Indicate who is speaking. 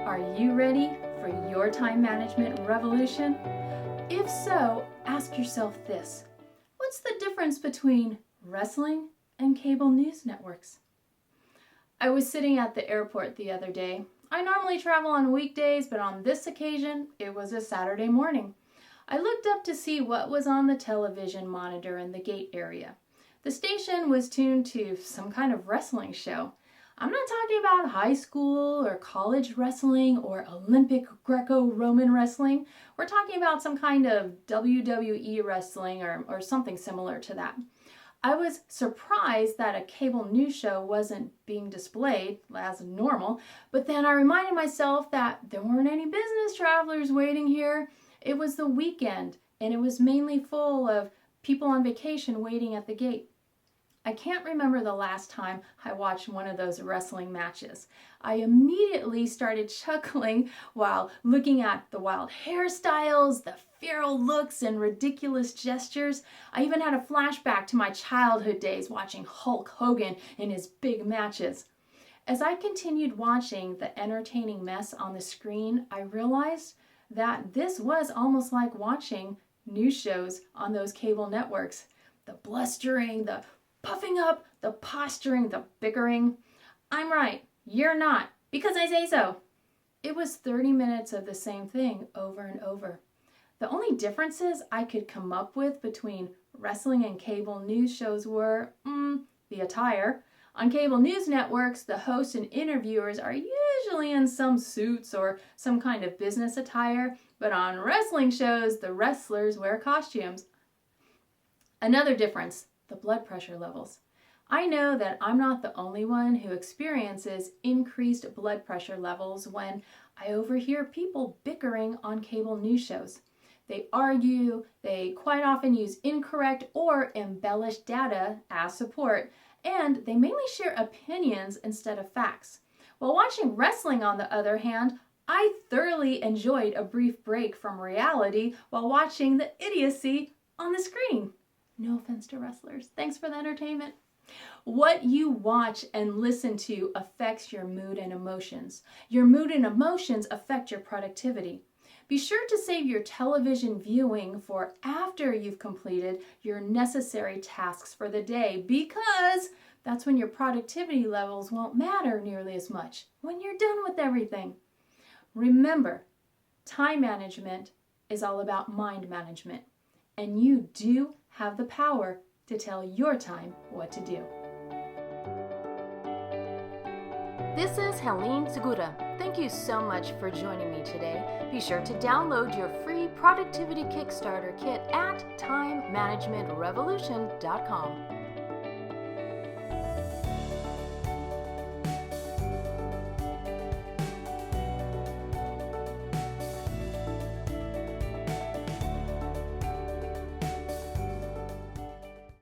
Speaker 1: Are you ready for your time management revolution? If so, ask yourself this. What's the difference between wrestling and cable news networks? I was sitting at the airport the other day. I normally travel on weekdays, but on this occasion, it was a Saturday morning. I looked up to see what was on the television monitor in the gate area. The station was tuned to some kind of wrestling show. I'm not talking about high school or college wrestling or Olympic Greco-Roman wrestling. We're talking about some kind of WWE wrestling or something similar to that. I was surprised that a cable news show wasn't being displayed as normal, but then I reminded myself that there weren't any business travelers waiting here. It was the weekend, and it was mainly full of people on vacation waiting at the gate. I can't remember the last time I watched one of those wrestling matches. I immediately started chuckling while looking at the wild hairstyles, the feral looks, and ridiculous gestures. I even had a flashback to my childhood days watching Hulk Hogan in his big matches. As I continued watching the entertaining mess on the screen, I realized that this was almost like watching news shows on those cable networks. The blustering, the puffing up, the posturing, the bickering. I'm right, you're not, because I say so. It was 30 minutes of the same thing over and over. The only differences I could come up with between wrestling and cable news shows were the attire. On cable news networks, the hosts and interviewers are usually in some suits or some kind of business attire, but on wrestling shows, the wrestlers wear costumes. Another difference, the blood pressure levels. I know that I'm not the only one who experiences increased blood pressure levels when I overhear people bickering on cable news shows. They argue, they quite often use incorrect or embellished data as support, and they mainly share opinions instead of facts. While watching wrestling, on the other hand, I thoroughly enjoyed a brief break from reality while watching the idiocy on the screen. No offense to wrestlers. Thanks for the entertainment. What you watch and listen to affects your mood and emotions. Your mood and emotions affect your productivity. Be sure to save your television viewing for after you've completed your necessary tasks for the day, because that's when your productivity levels won't matter nearly as much, when you're done with everything. Remember, time management is all about mind management, and you do have the power to tell your time what to do. This is Helene Segura. Thank you so much for joining me today. Be sure to download your free Productivity Kickstarter kit at timemanagementrevolution.com.